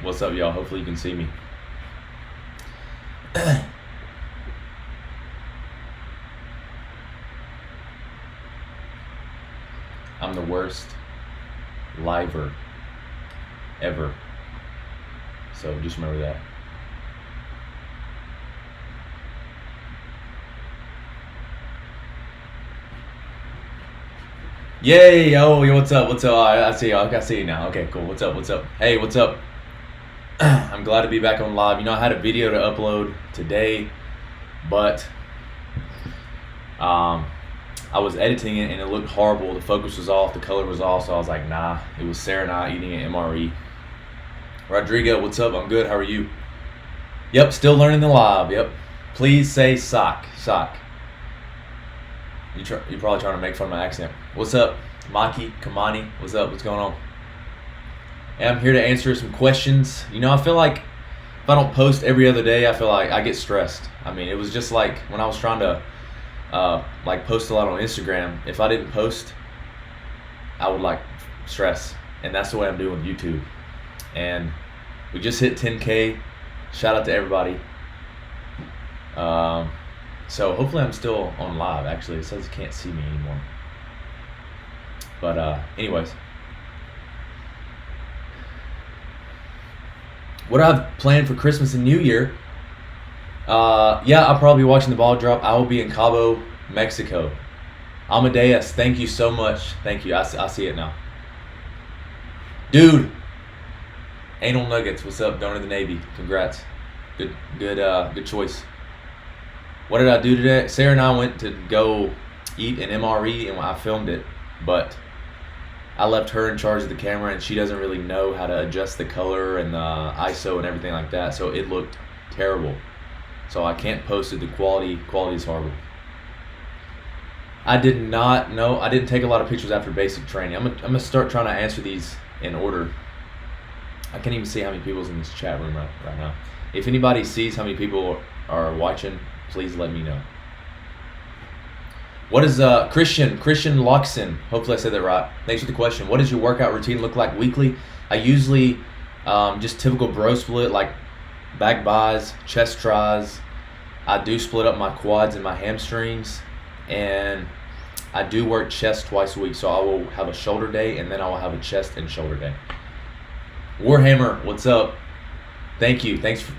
What's up, y'all? Hopefully you can see me. I'm the worst liver ever. So just remember that. Yay! Oh, yo, what's up? What's up? I see you. I see you now. Okay, cool. What's up? What's up? Hey, what's up? I'm glad to be back on live. You know, I had a video to upload today, but I was editing it and it looked horrible. The focus was off, the color was off, so I was like, nah. It was Sarah and I eating an MRE. Rodrigo, what's up? I'm good. How are you? Yep, still learning the live. Yep. Please say sock. Sock. You're probably trying to make fun of my accent. What's up, Maki, Kamani? What's up? What's going on? And I'm here to answer some questions. You know, I feel like if I don't post every other day, I feel like I get stressed. I mean, it was just like when I was trying to post a lot on Instagram. If I didn't post, I would like stress, and that's the way I'm doing with YouTube. And we just hit 10K. Shout out to everybody. So hopefully I'm still on live. Actually, it says you can't see me anymore. But anyways, what I've planned for Christmas and New Year. Yeah, I'll probably be watching the ball drop. I will be in Cabo, Mexico. Amadeus, thank you so much. Thank you. I see it now. Dude, Anal Nuggets, what's up? Donor of the Navy. Congrats. Good choice. What did I do today? Sarah and I went to go eat an MRE and I filmed it, but I left her in charge of the camera and she doesn't really know how to adjust the color and the ISO and everything like that, so it looked terrible. So I can't post it. The quality is horrible. I did not know. I didn't take a lot of pictures after basic training. I'm gonna start trying to answer these in order. I can't even see how many people's in this chat room right now. If anybody sees how many people are watching, please let me know. What is Christian Loxon? Hopefully I said that right. Thanks for the question. What does your workout routine look like weekly? I usually just typical bro split, like back buys, chest tries. I do split up my quads and my hamstrings, and I do work chest twice a week. So I will have a shoulder day and then I will have a chest and shoulder day. Warhammer, what's up? Thank you. Thanks for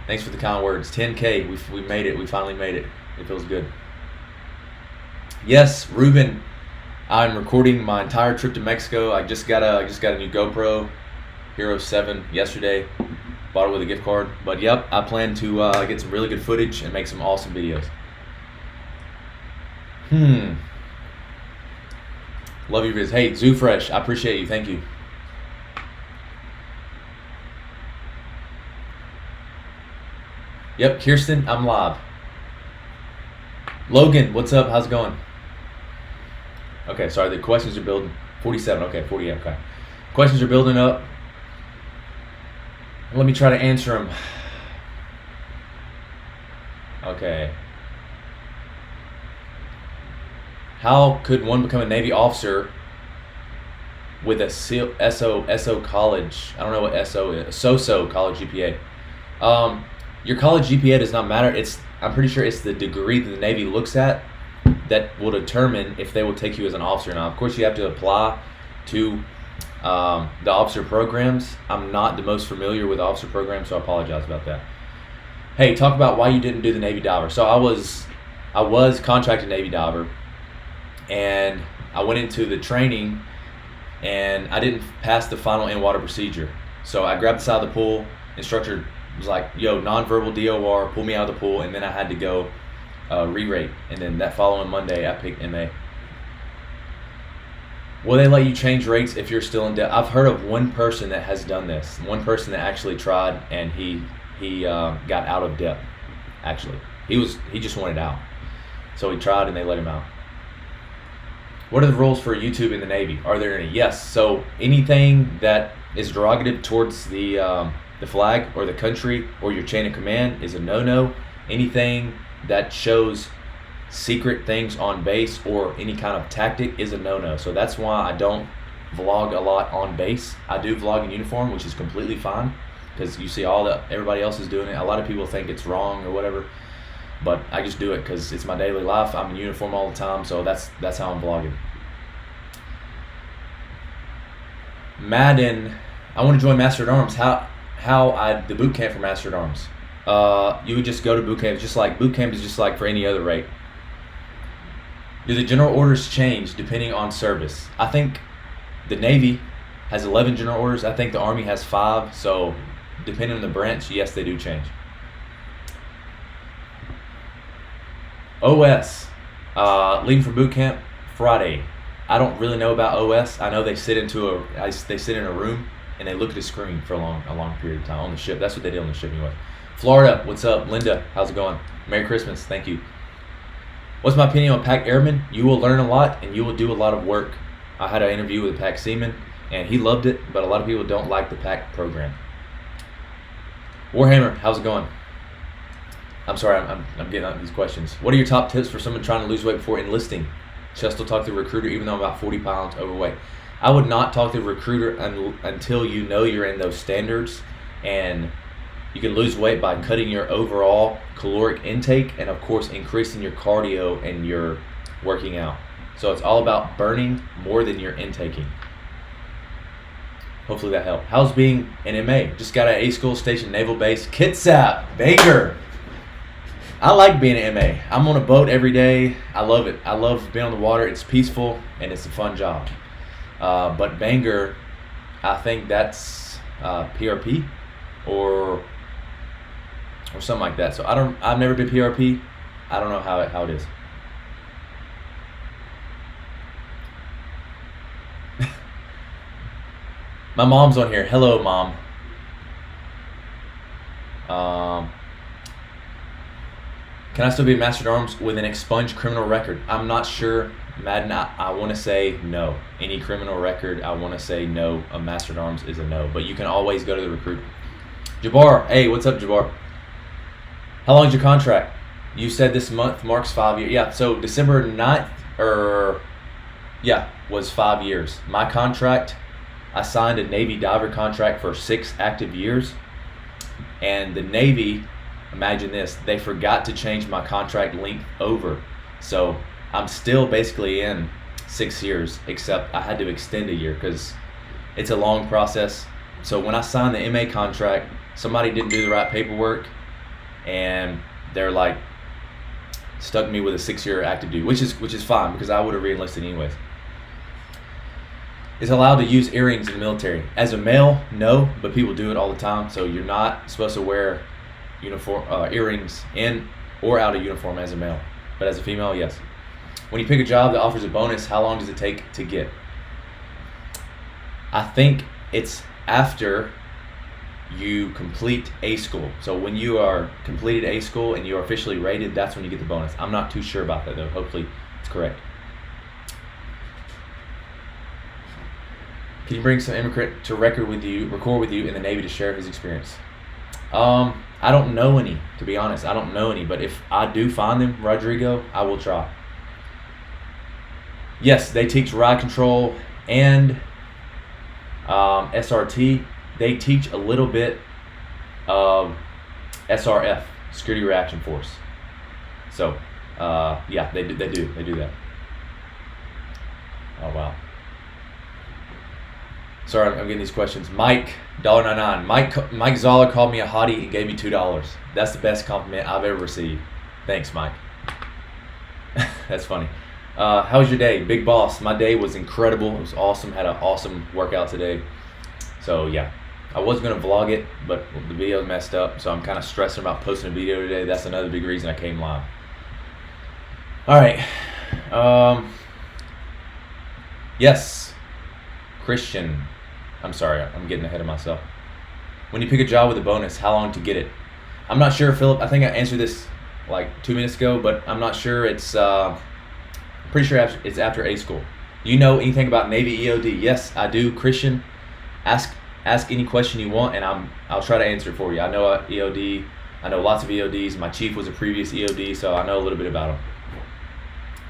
the kind words. 10K, we made it. We finally made it. It feels good. Yes, Ruben, I'm recording my entire trip to Mexico. I just got a new GoPro Hero 7 yesterday. Bought it with a gift card. But yep, I plan to get some really good footage and make some awesome videos. Love your videos. Hey, Zoo Fresh, I appreciate you. Thank you. Yep, Kirsten, I'm live. Logan, what's up? How's it going? Okay, sorry, the questions are building. 47, okay, 48, okay. Questions are building up. Let me try to answer them. Okay. How could one become a Navy officer with a SO college? I don't know what SO is. So college GPA. Your college GPA does not matter. I'm pretty sure it's the degree that the Navy looks at that will determine if they will take you as an officer. Now, of course, you have to apply to the officer programs. I'm not the most familiar with officer programs, so I apologize about that. Hey, talk about why you didn't do the Navy diver. So I was contracted Navy diver, and I went into the training, and I didn't pass the final in-water procedure. So I grabbed the side of the pool. Instructor was like, yo, nonverbal DOR, pull me out of the pool, and then I had to go re-rate. And then that following Monday, I picked MA. Will they let you change rates if you're still in debt? I've heard of one person that has done this. One person that actually tried, and he got out of debt. Actually, he just wanted out, so he tried, and they let him out. What are the rules for YouTube in the Navy? Are there any? Yes. So anything that is derogative towards the flag or the country or your chain of command is a no-no. Anything that shows secret things on base or any kind of tactic is a no-no. So that's why I don't vlog a lot on base. I do vlog in uniform, which is completely fine because you see everybody else is doing it. A lot of people think it's wrong or whatever, but I just do it because it's my daily life. I'm in uniform all the time, so that's how I'm vlogging. Madden, I want to join Master-at-Arms. The boot camp for Master-at-Arms. You would just go to boot camp. Boot camp is just like for any other rate. Do the general orders change depending on service? I think the Navy has 11 general orders. I think the Army has 5. So depending on the branch, yes, they do change. OS, leaving for boot camp Friday. I don't really know about OS. I know they sit in a room and they look at a screen for a long period of time on the ship. That's what they did on the ship anyway. Florida, what's up? Linda, how's it going? Merry Christmas, thank you. What's my opinion on PAC Airmen? You will learn a lot and you will do a lot of work. I had an interview with a PAC Seaman and he loved it, but a lot of people don't like the PAC program. Warhammer, how's it going? I'm sorry, I'm getting out these questions. What are your top tips for someone trying to lose weight before enlisting? Should I still talk to the recruiter even though I'm about 40 pounds overweight? I would not talk to the recruiter until you know you're in those standards and you can lose weight by cutting your overall caloric intake and of course increasing your cardio and your working out. So it's all about burning more than you're intaking. Hopefully that helped. How's being an MA? Just got an A school station naval base. Kitsap, Banger. I like being an MA. I'm on a boat every day. I love it. I love being on the water. It's peaceful and it's a fun job. But Bangor, I think that's PRP or something like that. So I've never been PRP. I don't know how it is. My mom's on here. Hello, Mom. Can I still be a Master-at-Arms with an expunged criminal record? I'm not sure. Madden, I want to say no. Any criminal record, I want to say no. A Master-at-Arms is a no. But you can always go to the recruit. Jabbar, hey, what's up, Jabbar? How long is your contract? You said this month marks 5 years. Yeah, so December 9th, was 5 years. My contract, I signed a Navy diver contract for 6 active years. And the Navy, imagine this, they forgot to change my contract length over. So I'm still basically in 6 years, except I had to extend a year because it's a long process. So when I signed the MA contract, somebody didn't do the right paperwork and they're like stuck me with a 6-year active duty, which is fine because I would have re-enlisted anyways. Is allowed to use earrings in the military. As a male, no, but people do it all the time. So you're not supposed to wear earrings in or out of uniform as a male. But as a female, yes. When you pick a job that offers a bonus, how long does it take to get? I think it's after you complete A school. So when you are completed A school and you are officially rated, that's when you get the bonus. I'm not too sure about that though. Hopefully it's correct. Can you bring some immigrant to record with you in the Navy to share his experience? I don't know any, to be honest. I don't know any, but if I do find them, Rodrigo, I will try. Yes, they teach ride control and SRT. They teach a little bit of SRF, Security Reaction Force. So, yeah, they do that. Oh, wow. Sorry, I'm getting these questions. Mike, $1.99. Mike Zoller called me a hottie and gave me $2. That's the best compliment I've ever received. Thanks, Mike. That's funny. How was your day? Big boss. My day was incredible. It was awesome. Had an awesome workout today. So, yeah. I was going to vlog it, but the video messed up. So I'm kind of stressing about posting a video today. That's another big reason I came live. All right. Yes. Christian. I'm sorry, I'm getting ahead of myself. When you pick a job with a bonus, how long to get it? I'm not sure, Philip. I think I answered this like 2 minutes ago, but I'm not sure. It's pretty sure it's after A school. Do you know anything about Navy EOD? Yes, I do. Christian, ask any question you want, and I'll try to answer it for you. I know EOD. I know lots of EODs. My chief was a previous EOD, so I know a little bit about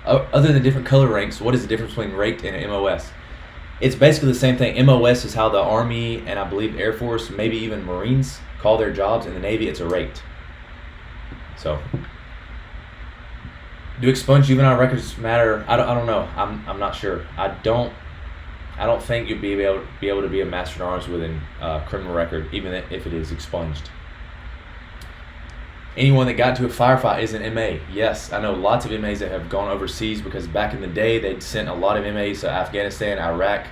them. Other than different color ranks, what is the difference between raked and an MOS? It's basically the same thing. MOS is how the Army and I believe Air Force, maybe even Marines, call their jobs. In the Navy, it's a rate. So, do expunged juvenile records matter? I don't know. I'm not sure. I don't think you'd be able to be a Master-at-Arms with a criminal record, even if it is expunged. Anyone that got into a firefight is an MA. Yes, I know lots of MAs that have gone overseas because back in the day they'd sent a lot of MAs to Afghanistan, Iraq.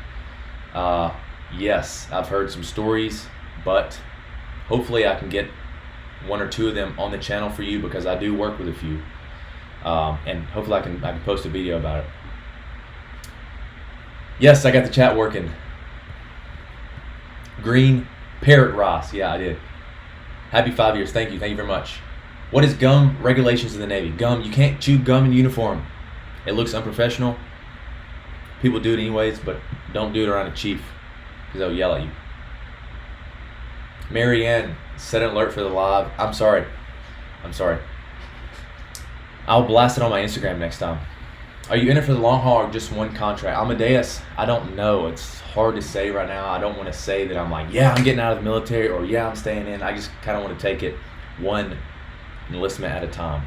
Yes, I've heard some stories, but hopefully I can get one or two of them on the channel for you because I do work with a few, and hopefully I can post a video about it. Yes, I got the chat working. Green Parrot Ross, yeah, I did. Happy 5 years. Thank you very much. What is gum regulations in the Navy? Gum, you can't chew gum in uniform. It looks unprofessional. People do it anyways, but don't do it around a chief because they'll yell at you. Marianne, set an alert for the live. I'm sorry. I'll blast it on my Instagram next time. Are you in it for the long haul or just one contract? Amadeus, I don't know. It's hard to say right now. I don't want to say that I'm like, yeah, I'm getting out of the military or yeah, I'm staying in. I just kind of want to take it one enlistment at a time.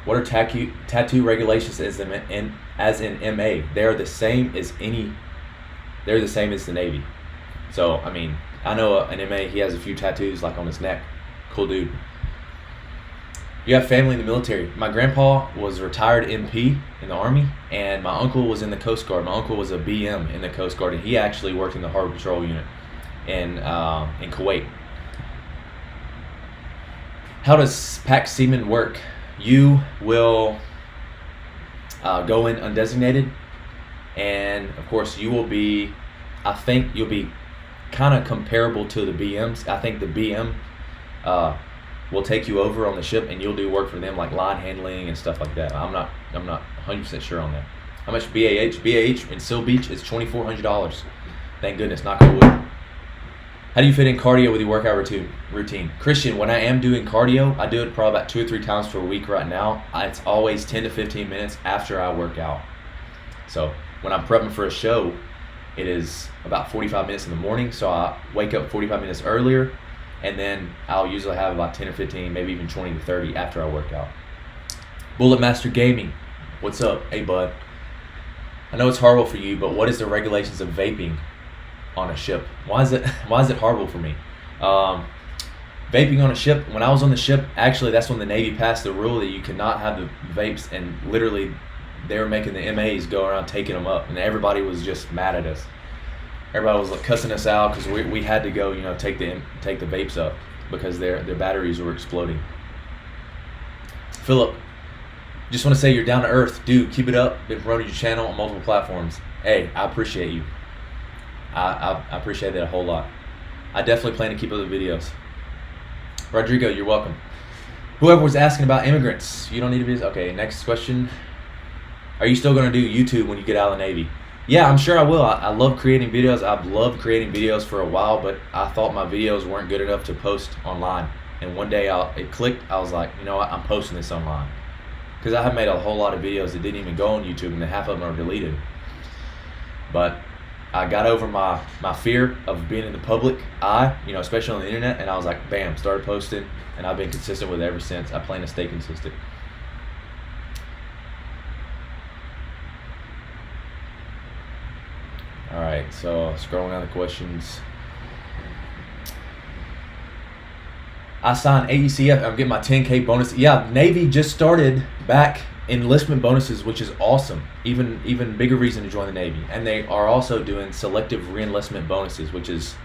What are tattoo regulations as in MA? They're the same as the Navy. So, I mean, I know an MA, he has a few tattoos like on his neck. Cool dude. You have family in the military. My grandpa was a retired MP in the Army, and my uncle was in the Coast Guard. My uncle was a BM in the Coast Guard, and he actually worked in the Harbor Patrol Unit in Kuwait. How does pack seaman work? You will go in undesignated, and of course you will be, I think you'll be kind of comparable to the BMs. I think the BM will take you over on the ship and you'll do work for them like line handling and stuff like that. I'm not 100% sure on that. How much BAH in Seal Beach is $2,400. Thank goodness, knock on wood. How do you fit in cardio with your workout routine? Christian, when I am doing cardio, I do it probably about 2 or 3 times per week right now. It's always 10 to 15 minutes after I work out. So when I'm prepping for a show, it is about 45 minutes in the morning. So I wake up 45 minutes earlier, and then I'll usually have about 10 or 15, maybe even 20 to 30 after I work out. Bullet Master Gaming, what's up? Hey, bud. I know it's horrible for you, but what is the regulations of vaping on a ship? Why is it horrible for me? Vaping on a ship, when I was on the ship, actually that's when the Navy passed the rule that you cannot have the vapes, and literally they were making the MAs go around taking them up, and everybody was just mad at us. Everybody was like cussing us out because we had to go, take the vapes up because their batteries were exploding. Philip, just want to say you're down to earth, dude. Keep it up. Been promoting your channel on multiple platforms. Hey, I appreciate you. I appreciate that a whole lot. I definitely plan to keep up the videos. Rodrigo, you're welcome. Whoever was asking about immigrants, you don't need to be. Okay, next question. Are you still going to do YouTube when you get out of the Navy? Yeah, I'm sure I will. I love creating videos. I've loved creating videos for a while, but I thought my videos weren't good enough to post online. And one day it clicked. I was like, you know what? I'm posting this online. Because I have made a whole lot of videos that didn't even go on YouTube, and half of them are deleted. But I got over my fear of being in the public eye, especially on the internet, and I was like, bam, started posting, and I've been consistent with it ever since. I plan to stay consistent. All right, so scrolling down the questions. I signed AECF. I'm getting my 10K bonus. Yeah, Navy just started back enlistment bonuses, which is awesome. Even bigger reason to join the Navy. And they are also doing selective reenlistment bonuses, which is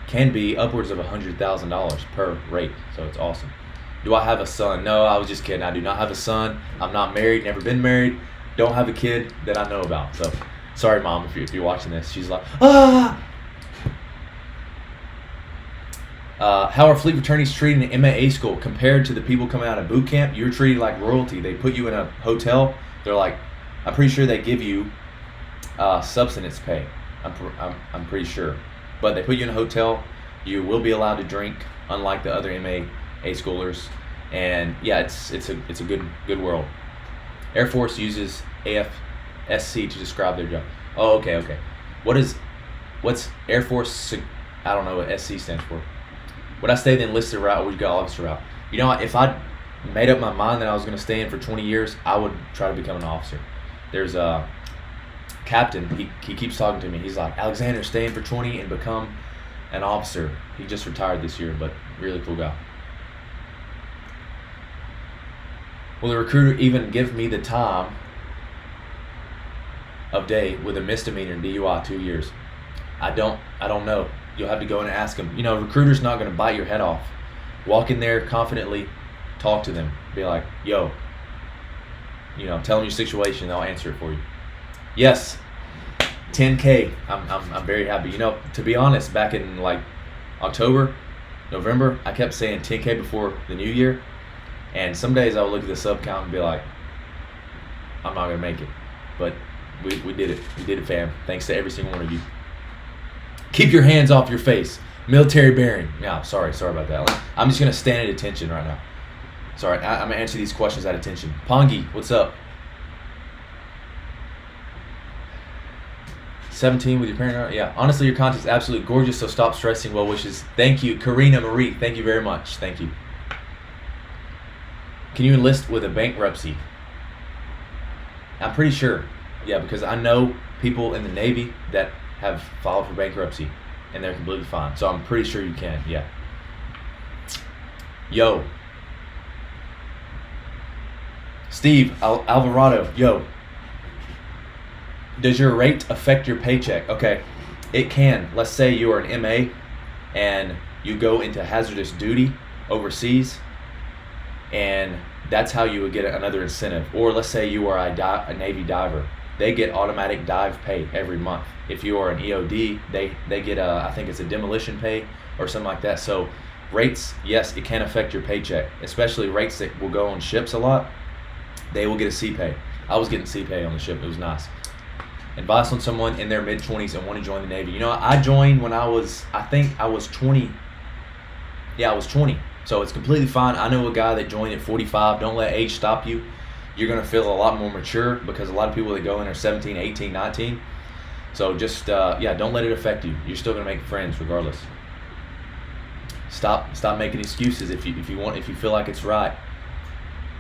can be upwards of $100,000 per rate. So it's awesome. Do I have a son? No, I was just kidding. I do not have a son. I'm not married, never been married. Don't have a kid that I know about. So sorry, Mom, if you're watching this. She's like, ah! How are fleet fraternities treated in MAA school compared to the people coming out of boot camp? You're treated like royalty. They put you in a hotel. They're like, I'm pretty sure they give you subsistence pay. I'm pretty sure. But they put you in a hotel. You will be allowed to drink, unlike the other MAA schoolers. And yeah, it's a good world. Air Force uses SC to describe their job. Oh, okay. What's Air Force? I don't know what SC stands for. Would I stay the enlisted route or would you go officer route? You know, if I made up my mind that I was going to stay in for 20 years, I would try to become an officer. There's a captain. He keeps talking to me. He's like, Alexander, stay in for 20 and become an officer. He just retired this year, but really cool guy. Will the recruiter even give me the time of day with a misdemeanor and DUI 2 years? I don't know. You'll have to go in and ask him. You know, a recruiter's not going to bite your head off. Walk in there confidently, talk to them. Be like, yo, you know, tell them your situation. They'll answer it for you. Yes, 10K. I'm very happy. You know, to be honest, back in like October, November, I kept saying 10K before the new year. And some days I would look at the sub count and be like, I'm not going to make it. But we did it. We did it, fam. Thanks to every single one of you. Keep your hands off your face. Military bearing. Yeah, sorry about that. I'm just going to stand at attention right now. Sorry, I'm going to answer these questions at attention. Pongi, what's up? 17 with your parent? Yeah, honestly, your content's absolutely gorgeous, so stop stressing. Well wishes. Thank you. Karina Marie, thank you very much. Thank you. Can you enlist with a bankruptcy? I'm pretty sure. Yeah, because I know people in the Navy that have filed for bankruptcy and they're completely fine. So I'm pretty sure you can, yeah. Yo. Steve Alvarado, yo. Does your rate affect your paycheck? Okay, it can. Let's say you are an MA and you go into hazardous duty overseas, and that's how you would get another incentive. Or let's say you are a Navy diver. They get automatic dive pay every month. If you are an EOD, they get I think it's a demolition pay or something like that. So rates, yes, it can affect your paycheck, especially rates that will go on ships a lot. They will get a C pay. I was getting C pay on the ship. It was nice. Advice on someone in their mid-20s and want to join the Navy. You know, I joined when I think I was 20. Yeah, I was 20. So it's completely fine. I know a guy that joined at 45. Don't let age stop you. You're going to feel a lot more mature because a lot of people that go in are 17, 18, 19. So just, don't let it affect you. You're still going to make friends regardless. Stop making excuses. If you feel like it's right,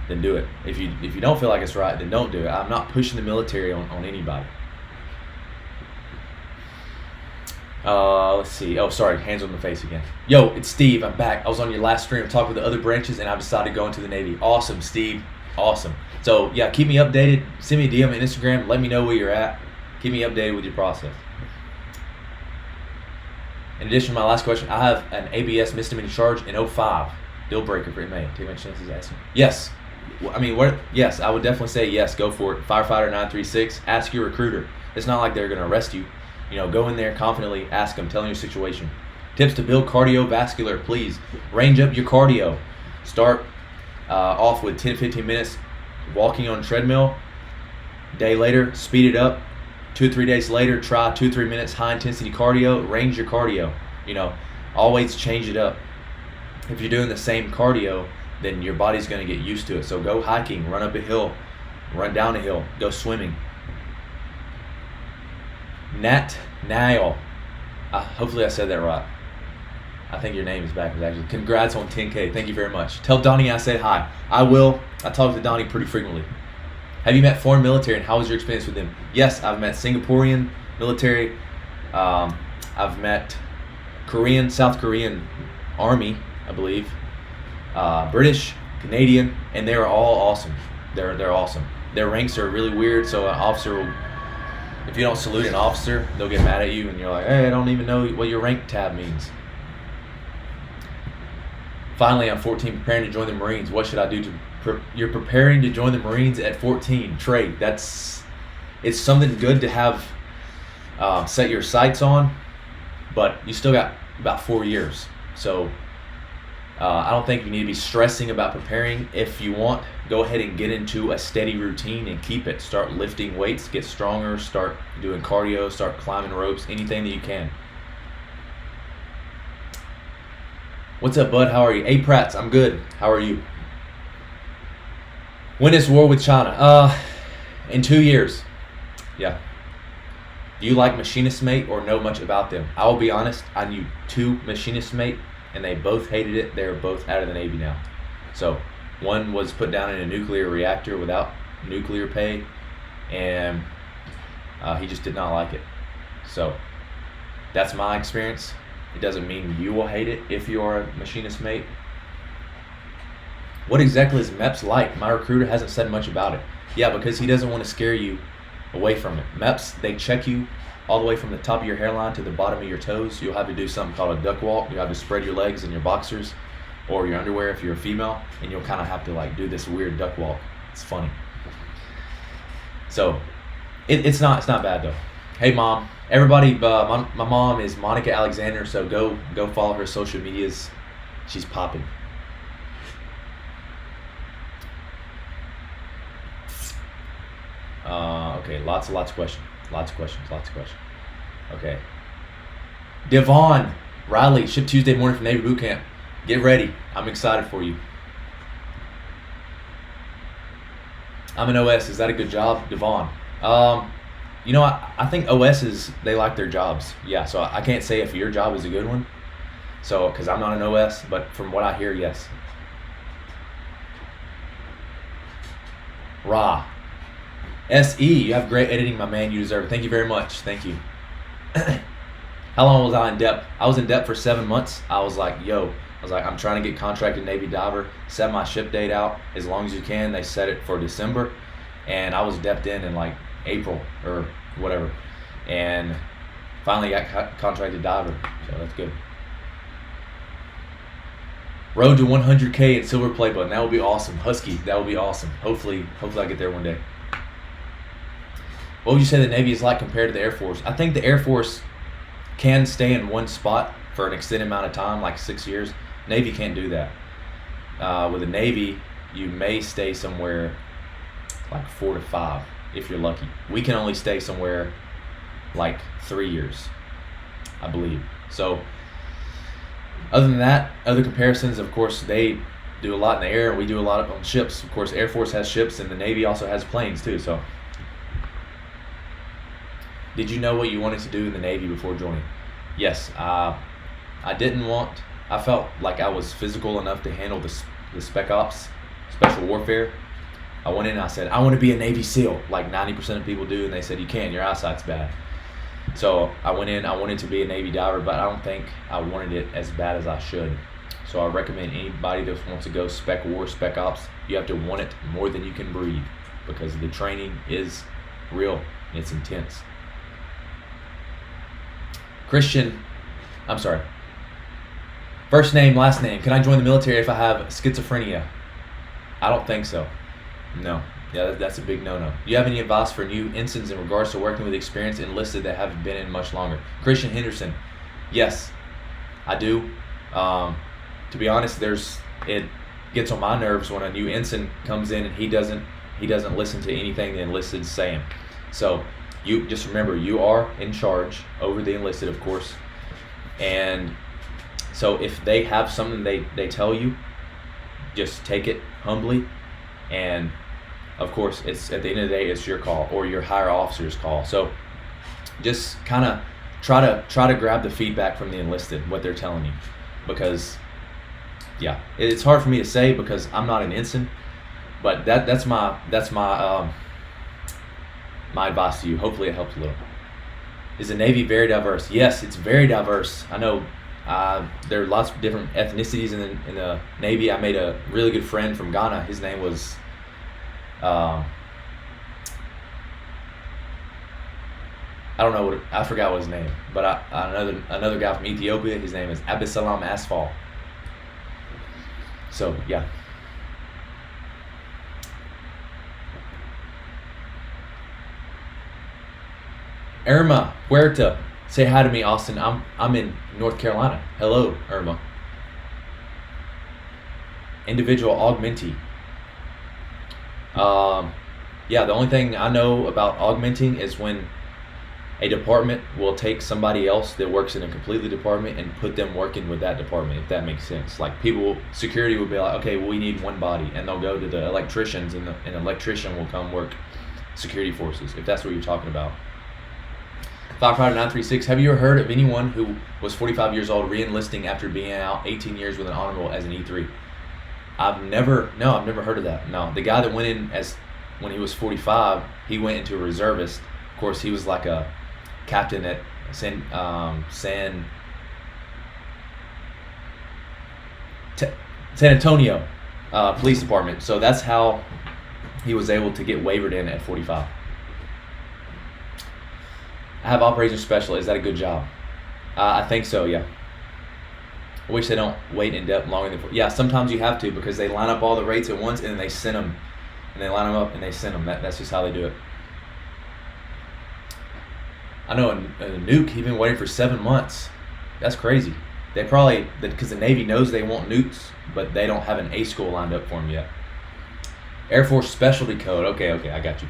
then do it. If you don't feel like it's right, then don't do it. I'm not pushing the military on anybody. Let's see. Oh, sorry. Hands on the face again. Yo, it's Steve. I'm back. I was on your last stream. Talked with the other branches, and I decided to go into the Navy. Awesome, Steve. Awesome. So, yeah, keep me updated. Send me a DM on Instagram. Let me know where you're at. Keep me updated with your process. In addition to my last question, I have an ABS misdemeanor charge in 05. Deal breaker for MA. Take my chances asking. Yes. I mean, yes, I would definitely say yes. Go for it. Firefighter 936. Ask your recruiter. It's not like they're going to arrest you. You know, go in there confidently, ask them, tell them your situation. Tips to build cardiovascular, please. Range up your cardio. Start off with 10 to 15 minutes walking on treadmill. Day later, speed it up. 2 or 3 days later, try 2 or 3 minutes high intensity cardio. Range your cardio. You know, always change it up. If you're doing the same cardio, then your body's going to get used to it. So go hiking, run up a hill, run down a hill, go swimming. Nat Niall. Hopefully I said that right. I think your name is backwards actually. Congrats on 10K. Thank you very much. Tell Donnie I said hi. I will. I talk to Donnie pretty frequently. Have you met foreign military and how was your experience with them? Yes, I've met Singaporean military. I've met South Korean Army, I believe. British, Canadian, and they're all awesome. They're awesome. Their ranks are really weird, so an officer will, if you don't salute an officer, they'll get mad at you, and you're like, hey, I don't even know what your rank tab means. Finally, I'm 14, preparing to join the Marines. What should I do you're preparing to join the Marines at 14. Trey, it's something good to have set your sights on, but you still got about 4 years. So I don't think you need to be stressing about preparing. If you want, go ahead and get into a steady routine and keep it. Start lifting weights, get stronger, start doing cardio, start climbing ropes, anything that you can. What's up, bud? How are you? Hey, Prats, I'm good. How are you? When is war with China? In 2 years. Yeah. Do you like machinist mate or know much about them? I will be honest, I knew 2 machinist mate and they both hated it. They're both out of the Navy now. So one was put down in a nuclear reactor without nuclear pay, and he just did not like it. So that's my experience. It doesn't mean you will hate it if you are a machinist mate. What exactly is MEPs like? My recruiter hasn't said much about it. Yeah, because he doesn't want to scare you away from it. MEPs, they check you all the way from the top of your hairline to the bottom of your toes. You'll have to do something called a duck walk. You'll have to spread your legs in your boxers or your underwear if you're a female, and you'll kind of have to like do this weird duck walk. It's funny. So it's not bad though. Hey mom, everybody, my mom is Monica Alexander, so go follow her social medias. She's popping. Okay, lots of questions. Lots of questions. Okay. Devon Riley, ship Tuesday morning from Navy Bootcamp. Get ready. I'm excited for you. I'm an OS. Is that a good job, Devon? I think OSs, they like their jobs. Yeah, so I can't say if your job is a good one. So, because I'm not an OS, but from what I hear, yes. Ra. SE, you have great editing, my man. You deserve it. Thank you very much. Thank you. How long was I in depth? I was in depth for 7 months. I was like, I'm trying to get contracted Navy diver, set my ship date out as long as you can. They set it for December, and I was depth in like April or whatever, and finally got contracted diver, so that's good. Road to 100K in silver play button. That would be awesome. Husky, that would be awesome. Hopefully I get there one day. What would you say the Navy is like compared to the Air Force? I think the Air Force can stay in one spot for an extended amount of time, like 6 years. Navy can't do that. With the Navy, you may stay somewhere like 4 to 5 if you're lucky. We can only stay somewhere like 3 years, I believe. So other than that, other comparisons, of course, they do a lot in the air and we do a lot on ships. Of course, Air Force has ships and the Navy also has planes too. So did you know what you wanted to do in the Navy before joining? Yes, I felt like I was physical enough to handle the spec ops, special warfare. I went in and I said, I want to be a Navy SEAL, like 90% of people do, and they said, you can't, your eyesight's bad. So I went in, I wanted to be a Navy diver, but I don't think I wanted it as bad as I should. So I recommend anybody that wants to go spec war, spec ops, you have to want it more than you can breathe, because the training is real and it's intense. First name, last name. Can I join the military if I have schizophrenia? I don't think so. No. Yeah, that's a big no-no. Do you have any advice for new ensigns in regards to working with experienced enlisted that haven't been in much longer? Christian Henderson. Yes, I do. To be honest, it gets on my nerves when a new ensign comes in and he doesn't listen to anything the enlisted's saying. So you just remember, you are in charge over the enlisted, of course. And so if they have something they tell you, just take it humbly. And of course, it's at the end of the day, it's your call or your higher officer's call. So just kind of try to grab the feedback from the enlisted, what they're telling you, because yeah, it's hard for me to say because I'm not an ensign, but that's my advice to you. Hopefully it helps a little. Is the Navy very diverse? Yes, it's very diverse. I know there are lots of different ethnicities in the Navy. I made a really good friend from Ghana. His name was I forgot what his name, but another guy from Ethiopia, his name is Abisalam Asfal. So yeah. Irma Huerta, say hi to me, Austen. I'm in North Carolina. Hello, Irma. Individual augmentee. Yeah, the only thing I know about augmenting is when a department will take somebody else that works in a completely department and put them working with that department, if that makes sense. Like security will be like, okay, well, we need one body, and they'll go to the electricians, and an electrician will come work security forces, if that's what you're talking about. Firefighter 936, have you ever heard of anyone who was 45 years old re-enlisting after being out 18 years with an honorable as an E3? I've never heard of that. No, the guy that went in when he was 45, he went into a reservist. Of course, he was like a captain at San Antonio Police Department. So that's how he was able to get wavered in at 45. I have operations specialist. Is that a good job? I think so, yeah. I wish they don't wait in depth longer than... Yeah, sometimes you have to because they line up all the rates at once and then they send them. And they line them up and they send them. That's just how they do it. I know a nuke, he's been waiting for 7 months. That's crazy. They probably... Because the Navy knows they want nukes, but they don't have an A school lined up for them yet. Air Force Specialty Code. Okay, I got you.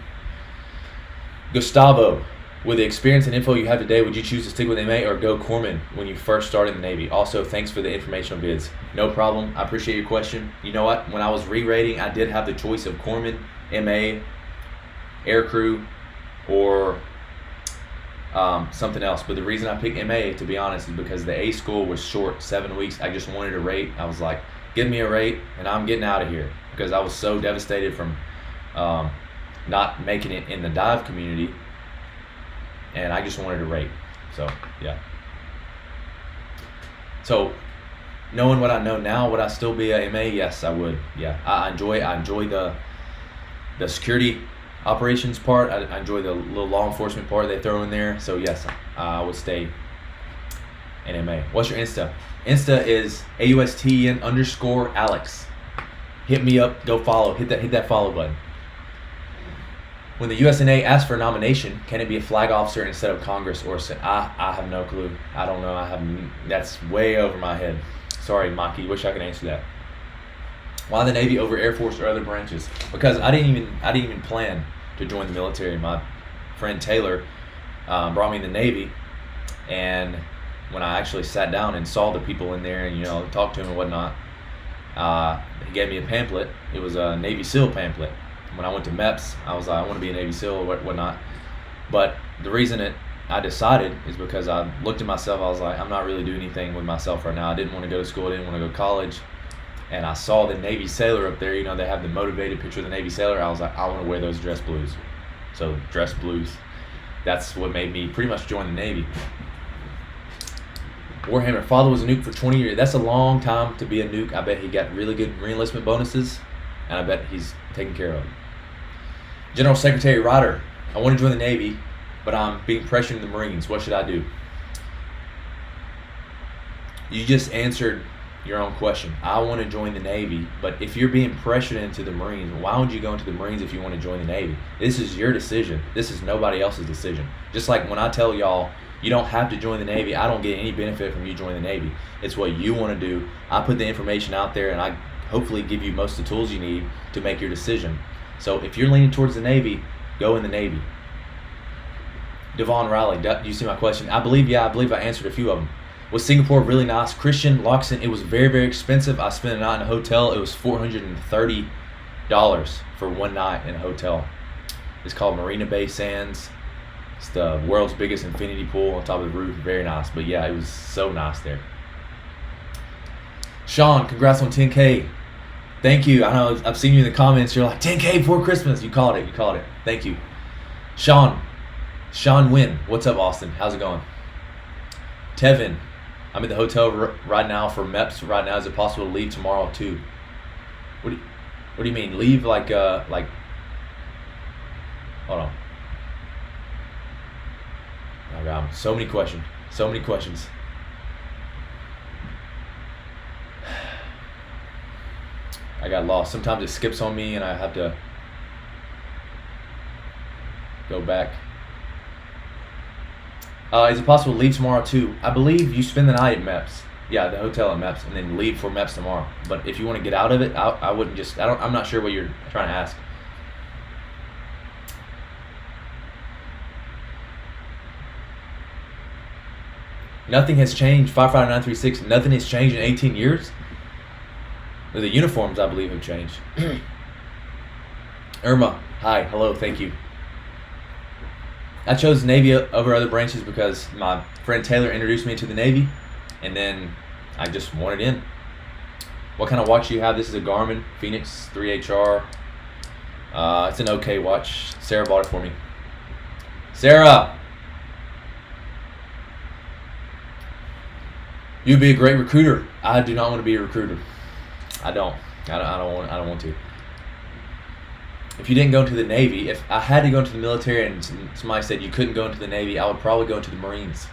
Gustavo. With the experience and info you have today, would you choose to stick with MA or go corpsman when you first started in the Navy? Also, thanks for the informational vids. No problem. I appreciate your question. You know what? When I was re-rating, I did have the choice of corpsman, MA, air crew, or something else. But the reason I picked MA, to be honest, is because the A school was short, 7 weeks. I just wanted a rate. I was like, give me a rate, and I'm getting out of here. Because I was so devastated from not making it in the dive community. And I just wanted a rate. So, yeah. So, knowing what I know now, would I still be a MA? Yes, I would. Yeah. I enjoy the security operations part. I enjoy the little law enforcement part they throw in there. So, yes, I would stay in MA. What's your Insta? Insta is AUSTN_Alex. Hit me up. Go follow. Hit that follow button. When the USNA asks for a nomination, can it be a flag officer instead of Congress or I have no clue. I don't know. That's way over my head. Sorry, Maki. Wish I could answer that. Why the Navy over Air Force or other branches? Because I didn't even plan to join the military. My friend Taylor brought me in the Navy, and when I actually sat down and saw the people in there and talked to him and whatnot, he gave me a pamphlet. It was a Navy SEAL pamphlet. When I went to MEPs, I was like, I want to be a Navy SEAL or whatnot. But the reason I decided is because I looked at myself. I was like, I'm not really doing anything with myself right now. I didn't want to go to school. I didn't want to go to college. And I saw the Navy sailor up there. They have the motivated picture of the Navy sailor. I was like, I want to wear those dress blues. So dress blues. That's what made me pretty much join the Navy. Warhammer, father was a nuke for 20 years. That's a long time to be a nuke. I bet he got really good re-enlistment bonuses. And I bet he's taken care of. General Secretary Ryder, I want to join the Navy, but I'm being pressured in the Marines. What should I do? You just answered your own question. I want to join the Navy, but if you're being pressured into the Marines, why would you go into the Marines if you want to join the Navy? This is your decision. This is nobody else's decision. Just like when I tell y'all, you don't have to join the Navy. I don't get any benefit from you joining the Navy. It's what you want to do. I put the information out there, and I hopefully give you most of the tools you need to make your decision. So if you're leaning towards the Navy, go in the Navy. Devon Riley, do you see my question? I believe I answered a few of them. Was Singapore really nice? Christian Loxton, it was very, very expensive. I spent a night in a hotel. It was $430 for one night in a hotel. It's called Marina Bay Sands. It's the world's biggest infinity pool on top of the roof. Very nice. But yeah, it was so nice there. Sean, congrats on 10K. Thank you. I know I've seen you in the comments. You're like, 10K before Christmas. You called it. Thank you. Sean Wynn. What's up, Austen? How's it going? Tevin, I'm at the hotel right now for MEPs right now. Is it possible to leave tomorrow too? What do you mean? Leave like hold on. Oh God, so many questions. I got lost. Sometimes it skips on me and I have to go back. Is it possible to leave tomorrow too? I believe you spend the night at MEPs. Yeah, the hotel at MEPs, and then leave for MEPs tomorrow. But if you want to get out of it, I wouldn't just. I'm not sure what you're trying to ask. Nothing has changed. Firefighter 936. Nothing has changed in 18 years. The uniforms, I believe, have changed. Irma, hi, hello, thank you. I chose Navy over other branches because my friend Taylor introduced me to the Navy, and then I just wanted in. What kind of watch do you have? This is a Garmin Phoenix 3HR. It's an okay watch. Sarah bought it for me. Sarah! You'd be a great recruiter. I do not want to be a recruiter. I don't want to. If you didn't go into the Navy, if I had to go into the military and somebody said you couldn't go into the Navy, I would probably go into the Marines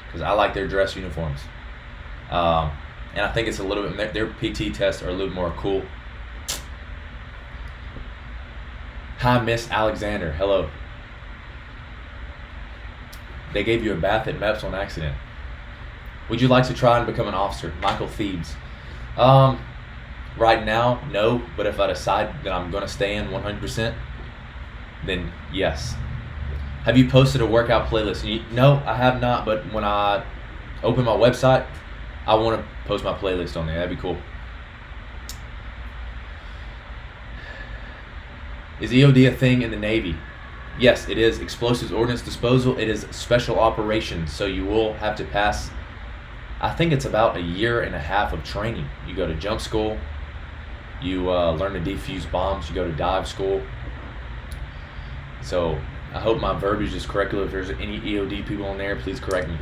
because I like their dress uniforms. And I think it's a little bit, their PT tests are a little more cool. Hi, Miss Alexander. Hello. They gave you a bath at MEPs on accident. Would you like to try and become an officer? Michael Thebes. Right now, no. But if I decide that I'm going to stay in 100%, then yes. Have you posted a workout playlist? No, I have not. But when I open my website, I want to post my playlist on there. That'd be cool. Is EOD a thing in the Navy? Yes, it is. Explosives Ordnance Disposal. It is special operations. So you will have to pass, I think it's about a year and a half of training. You go to jump school. You learn to defuse bombs. You go to dive school. So I hope my verbiage is correct. If there's any EOD people on there, please correct me.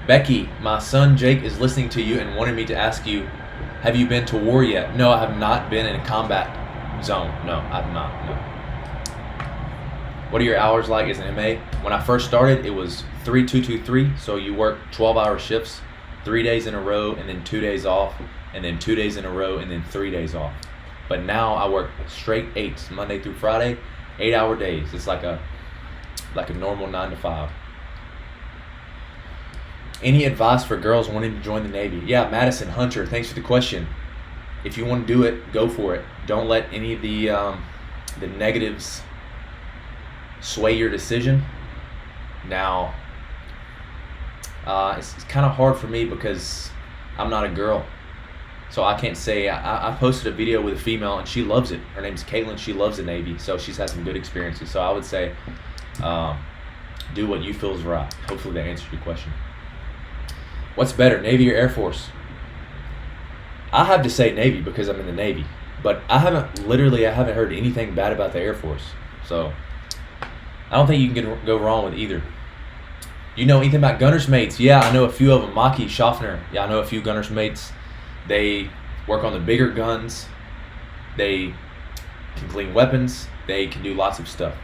Becky, my son Jake is listening to you and wanted me to ask you, have you been to war yet? No, I have not been in a combat zone. No, I have not. No. What are your hours like as an MA? When I first started, it was 3-2-2-3. So you work 12-hour shifts, 3 days in a row, and then 2 days off, and then 2 days in a row, and then 3 days off. But now I work straight 8s, Monday through Friday, 8-hour days. It's like a normal 9 to 5. Any advice for girls wanting to join the Navy? Yeah, Madison Hunter, thanks for the question. If you want to do it, go for it. Don't let any of the negatives sway your decision. Now, it's kind of hard for me because I'm not a girl. So I can't say, I posted a video with a female and she loves it. Her name's Caitlin, she loves the Navy, so she's had some good experiences. So I would say, do what you feel is right. Hopefully that answers your question. What's better, Navy or Air Force? I have to say Navy because I'm in the Navy, but I haven't heard anything bad about the Air Force. So I don't think you can go wrong with either. You know anything about gunner's mates? Yeah, I know a few of them. Maki, Schaffner. Yeah, I know a few gunner's mates. They work on the bigger guns. They can clean weapons. They can do lots of stuff.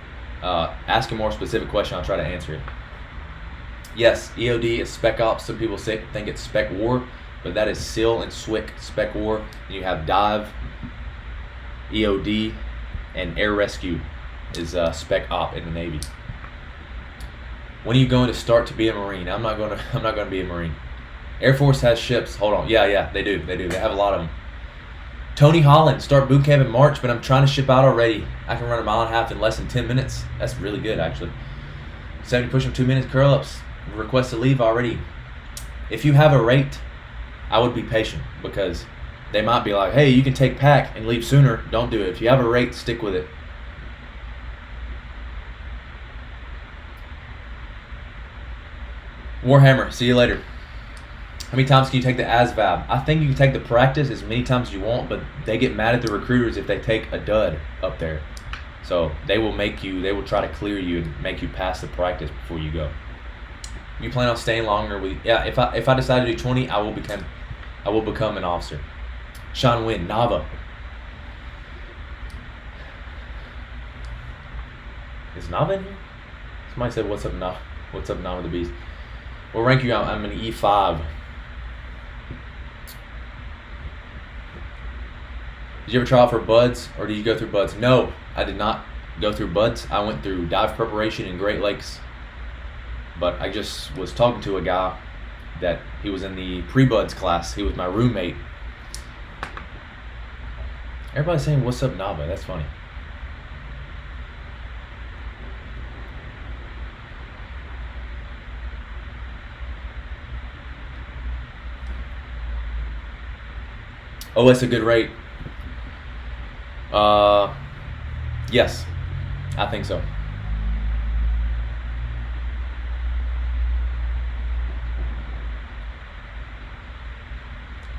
Ask a more specific question. I'll try to answer it. Yes, EOD is Spec Ops. Some people think it's Spec War, but that is SEAL and SWIC Spec War. And you have Dive, EOD, and Air Rescue is Spec Op in the Navy. When are you going to start to be a Marine? I'm not going to be a Marine. Air Force has ships. Hold on. Yeah, they do. They have a lot of them. Tony Holland, start boot camp in March, but I'm trying to ship out already. I can run a mile and a half in less than 10 minutes. That's really good, actually. 70 push-ups, 2 minutes curl-ups. Request to leave already. If you have a rate, I would be patient because they might be like, hey, you can take pack and leave sooner. Don't do it. If you have a rate, stick with it. Warhammer, see you later. How many times can you take the ASVAB? I think you can take the practice as many times as you want, but they get mad at the recruiters if they take a dud up there. So they will try to clear you and make you pass the practice before you go. You plan on staying longer with? Yeah, if I decide to do 20, I will become an officer. Sean Wynn, Nava. Is Nava in here? Somebody said, "What's up, Nava? What's up, Nava the Beast?" What rank you? I'm an E5. Did you ever try out for BUDS, or did you go through BUDS? No, I did not go through BUDS. I went through dive preparation in Great Lakes. But I just was talking to a guy that he was in the pre-BUDS class. He was my roommate. Everybody's saying, "What's up, Nava?" That's funny. Oh, that's a good rate. Yes. I think so.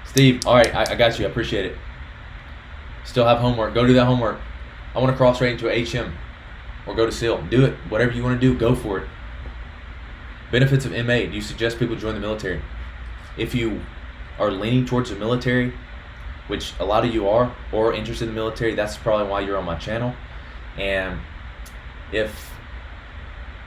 Steve, all right, I got you. I appreciate it. Still have homework. Go do that homework. I want to cross right into a HM or go to SEAL. Do it. Whatever you want to do, go for it. Benefits of MA. Do you suggest people join the military? If you are leaning towards the military, which a lot of you are, or interested in the military, that's probably why you're on my channel. And if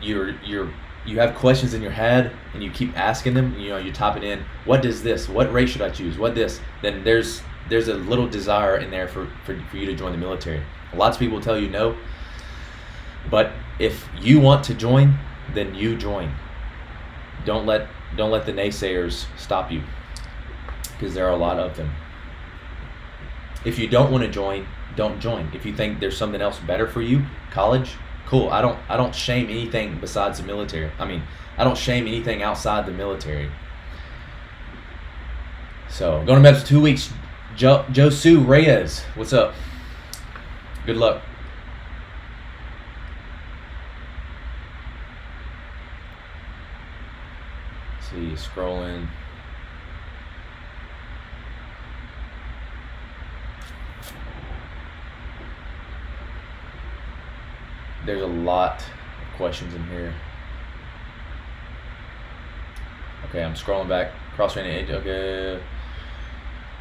you have questions in your head and you keep asking them, you're typing in, what does this, what race should I choose, what this, then there's a little desire in there for you to join the military. Lots of people tell you no, but if you want to join, then you join. Don't let the naysayers stop you, because there are a lot of them. If you don't want to join, don't join. If you think there's something else better for you, college, cool. I don't shame anything besides the military. I don't shame anything outside the military. So, going to MEPs 2 weeks. Josu Reyes, what's up? Good luck. Let's see, scrolling. There's a lot of questions in here. Okay, I'm scrolling back. Cross-training age. Okay.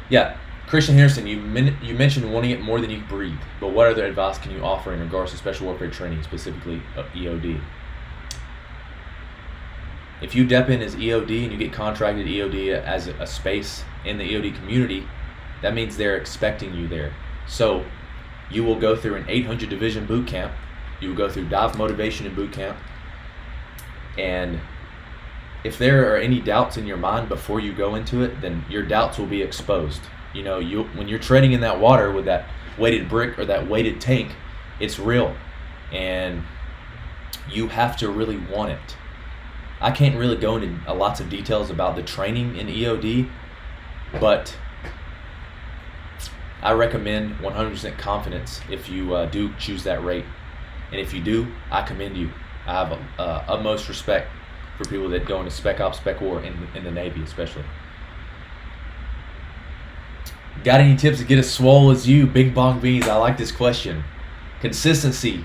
Yeah, Christian Henderson, you mentioned wanting it more than you can breathe, but what other advice can you offer in regards to special warfare training, specifically EOD? If you dep in as EOD and you get contracted EOD as a space in the EOD community, that means they're expecting you there. So you will go through an 800 division boot camp. You will go through dive motivation in boot camp. And if there are any doubts in your mind before you go into it, then your doubts will be exposed. When you're treading in that water with that weighted brick or that weighted tank, it's real. And you have to really want it. I can't really go into lots of details about the training in EOD, but I recommend 100% confidence if you do choose that rate. And if you do, I commend you. I have utmost respect for people that go into Spec Ops, Spec War in the Navy especially. Got any tips to get as swole as you? Big Bong Beans, I like this question. Consistency.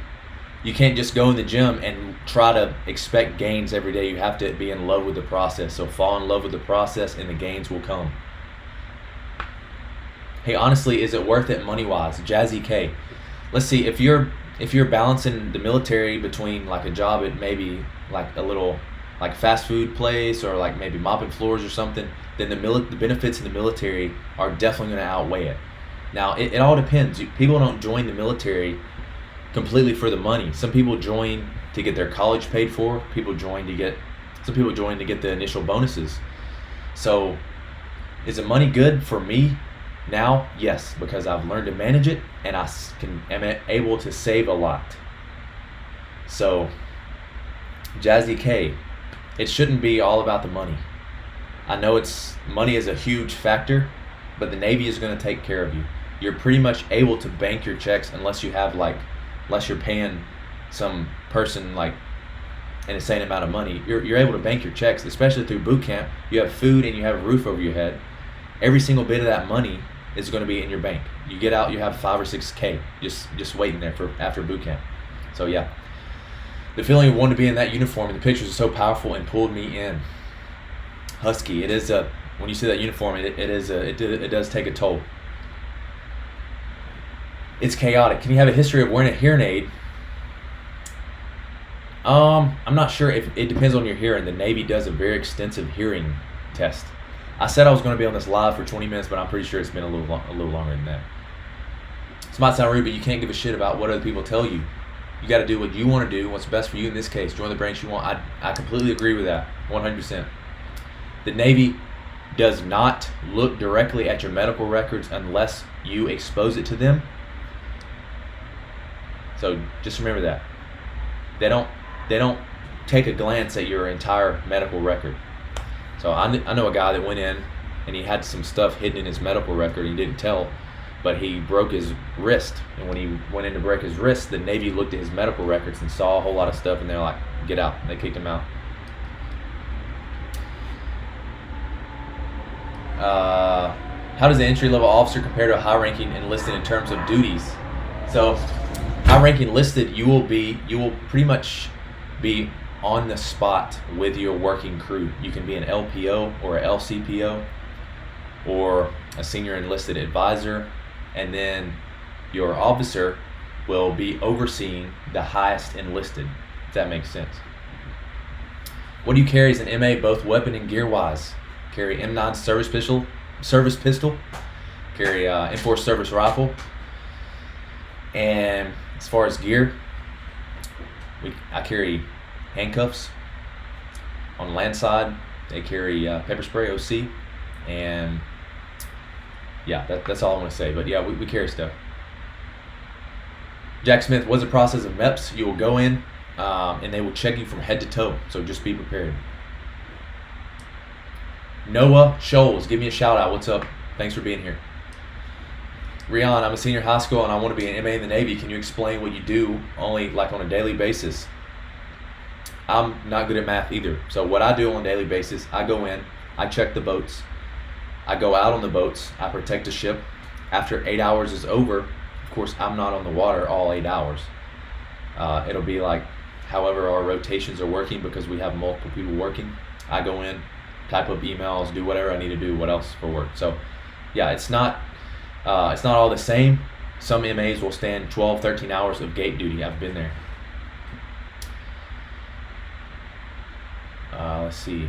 You can't just go in the gym and try to expect gains every day. You have to be in love with the process. So fall in love with the process and the gains will come. Hey, honestly, is it worth it money-wise? Jazzy K. Let's see, if you're balancing the military between like a job at maybe like a little like fast food place or like maybe mopping floors or something, then the benefits in the military are definitely going to outweigh it. Now, it all depends. People don't join the military completely for the money. Some people join to get their college paid for. Some people join to get the initial bonuses. So, is the money good for me? Now, yes, because I've learned to manage it and am able to save a lot. So, Jazzy K, it shouldn't be all about the money. I know money is a huge factor, but the Navy is going to take care of you. You're pretty much able to bank your checks unless you're paying some person like an insane amount of money. You're able to bank your checks, especially through boot camp. You have food and you have a roof over your head. Every single bit of that money is going to be in your bank. You get out, you have 5 or 6K just waiting there for after boot camp. So yeah, the feeling of wanting to be in that uniform and the pictures are so powerful and pulled me in. Husky, it is when you see that uniform, it does take a toll. It's chaotic. Can you have a history of wearing a hearing aid? I'm not sure if it depends on your hearing. The Navy does a very extensive hearing test. I said I was going to be on this live for 20 minutes, but I'm pretty sure it's been a little longer than that. This might sound rude, but you can't give a shit about what other people tell you. You got to do what you want to do, what's best for you in this case. Join the branch you want. I completely agree with that, 100%. The Navy does not look directly at your medical records unless you expose it to them. So just remember that. They don't take a glance at your entire medical record. So I know a guy that went in and he had some stuff hidden in his medical record and he didn't tell. but he broke his wrist. And when he went in to break his wrist, the Navy looked at his medical records and saw a whole lot of stuff, and they're like, get out. And they kicked him out. How does the entry-level officer compare to a high-ranking enlisted in terms of duties? So, high-ranking enlisted, you will pretty much be on the spot with your working crew. You can be an LPO or a LCPO or a senior enlisted advisor, and then your officer will be overseeing the highest enlisted, if that makes sense. What do you carry as an MA, both weapon and gear-wise? Carry M9 service pistol, carry M4 service rifle, and as far as gear, I carry handcuffs. On the land side, they carry pepper spray, OC, and yeah, that's all I want to say. But yeah, we carry stuff. Jack Smith, what's the process of MEPs? You will go in and they will check you from head to toe, so just be prepared. Noah Scholes, give me a shout out. What's up? Thanks for being here. Rian, I'm a senior high school and I want to be an MA in the Navy. Can you explain what you do only like on a daily basis? I'm not good at math either. So what I do on a daily basis, I go in, I check the boats, I go out on the boats, I protect the ship. After 8 hours is over, of course, I'm not on the water all 8 hours. It'll be like however our rotations are working, because we have multiple people working. I go in, type up emails, do whatever I need to do, what else for work. So yeah, it's not all the same. Some MAs will stand 12, 13 hours of gate duty. I've been there. Let's see.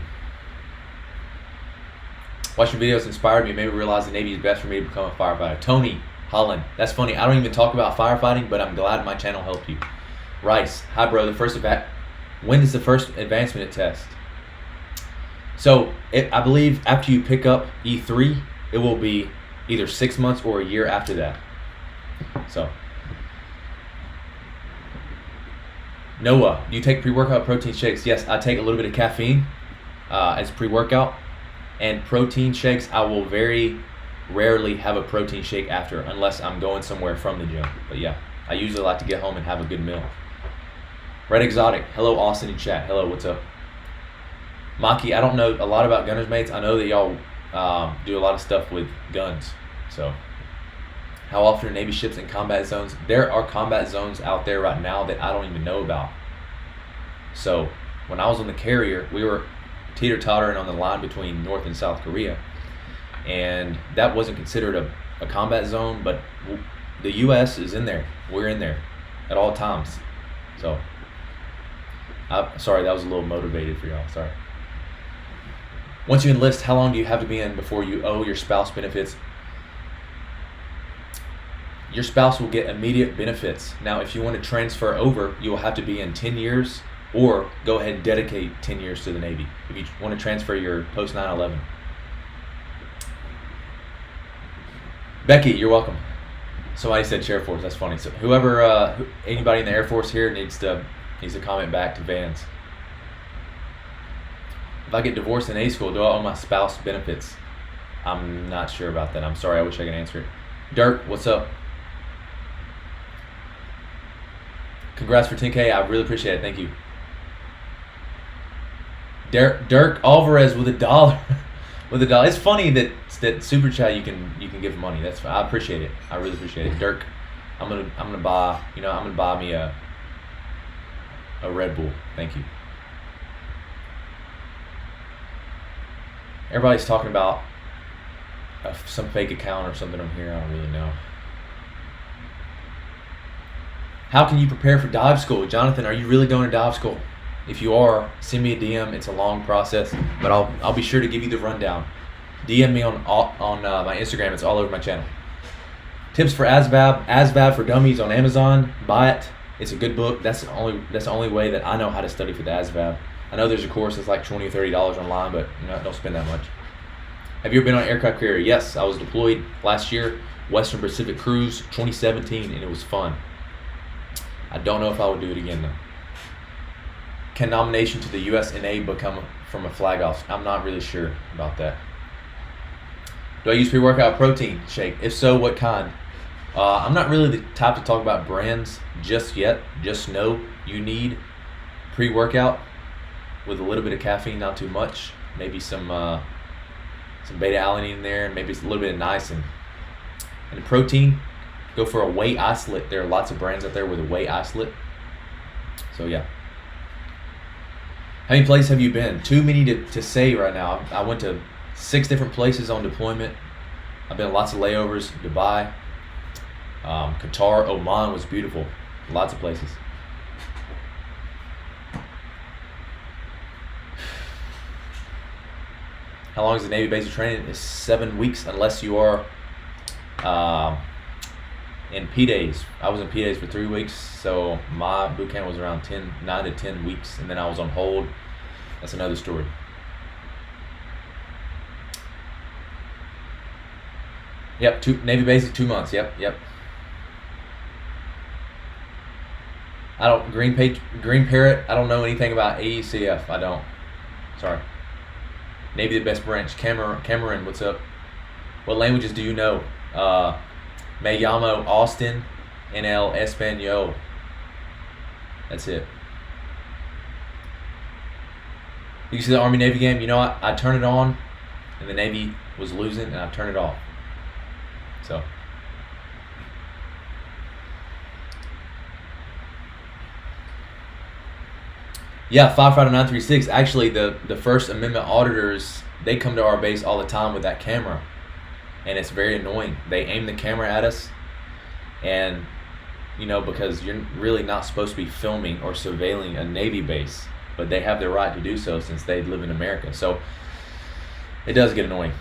Watching videos inspired me, made me realize the Navy is best for me to become a firefighter. Tony Holland, that's funny. I don't even talk about firefighting, but I'm glad my channel helped you. Rice, hi bro. When is the first advancement test? So I believe after you pick up E3, it will be either 6 months or a year after that. So, Noah, do you take pre-workout protein shakes? Yes, I take a little bit of caffeine as pre-workout, and protein shakes, I will very rarely have a protein shake after, unless I'm going somewhere from the gym. But yeah, I usually like to get home and have a good meal. Red Exotic, hello Austen in chat. Hello, what's up? Maki, I don't know a lot about Gunners Mates. I know that y'all do a lot of stuff with guns. So, how often are Navy ships in combat zones? There are combat zones out there right now that I don't even know about. So, when I was on the carrier, we were teeter-tottering on the line between North and South Korea. And that wasn't considered a combat zone, but the U.S. is in there. We're in there at all times. So, sorry, that was a little motivated for y'all. Sorry. Once you enlist, how long do you have to be in before you owe your spouse benefits? Your spouse will get immediate benefits. Now, if you want to transfer over, you will have to be in 10 years or go ahead and dedicate 10 years to the Navy if you want to transfer your post 9/11. Becky, you're welcome. Somebody said Air Force. That's funny. So anybody in the Air Force here needs to comment back to Vans. If I get divorced in A school, do I owe my spouse benefits? I'm not sure about that. I'm sorry. I wish I could answer it. Dirk, what's up? Congrats for 10K. I really appreciate it. Thank you. Dirk Alvarez with $1. With $1. It's funny that super chat you can give money. That's I appreciate it. I really appreciate it. Dirk, I'm gonna buy me a Red Bull. Thank you. Everybody's talking about some fake account or something on here. I don't really know. How can you prepare for dive school? Jonathan, are you really going to dive school? If you are, send me a DM. It's a long process, but I'll be sure to give you the rundown. DM me on my Instagram. It's all over my channel. Tips for ASVAB for Dummies on Amazon. Buy it. It's a good book. That's the only way that I know how to study for the ASVAB. I know there's a course that's like $20 or $30 online, but don't spend that much. Have you ever been on an aircraft carrier? Yes, I was deployed last year, Western Pacific Cruise 2017, and it was fun. I don't know if I would do it again though. Can nomination to the USNA become from a flag officer? I'm not really sure about that. Do I use pre-workout protein shake? If so, what kind? I'm not really the type to talk about brands just yet. Just know you need pre-workout with a little bit of caffeine, not too much. Maybe some beta-alanine in there, and maybe a little bit of niacin. And the protein, go for a whey isolate. There are lots of brands out there with a whey isolate. So yeah. How many places have you been? Too many to say right now. I went to 6 different places on deployment. I've been to lots of layovers. Dubai, Qatar, Oman was beautiful. Lots of places. How long is the Navy basic training? It's 7 weeks unless you are in P days. I was in P days for 3 weeks, so my boot camp was around 9 to 10 weeks, and then I was on hold. That's another story. Yep, Navy basic 2 months. Yep. I don't Green Parrot. I don't know anything about AECF. I don't. Sorry. Navy the best branch. Cameron, what's up? What languages do you know? Me llamo Austen en el español. That's it. You see the Army-Navy game? You know, I turned it on, and the Navy was losing, and I turned it off. So. Yeah, Firefighter 936. Actually, the First Amendment auditors, they come to our base all the time with that camera, and it's very annoying. They aim the camera at us, and because you're really not supposed to be filming or surveilling a Navy base, but they have the right to do so since they live in America. So it does get annoying.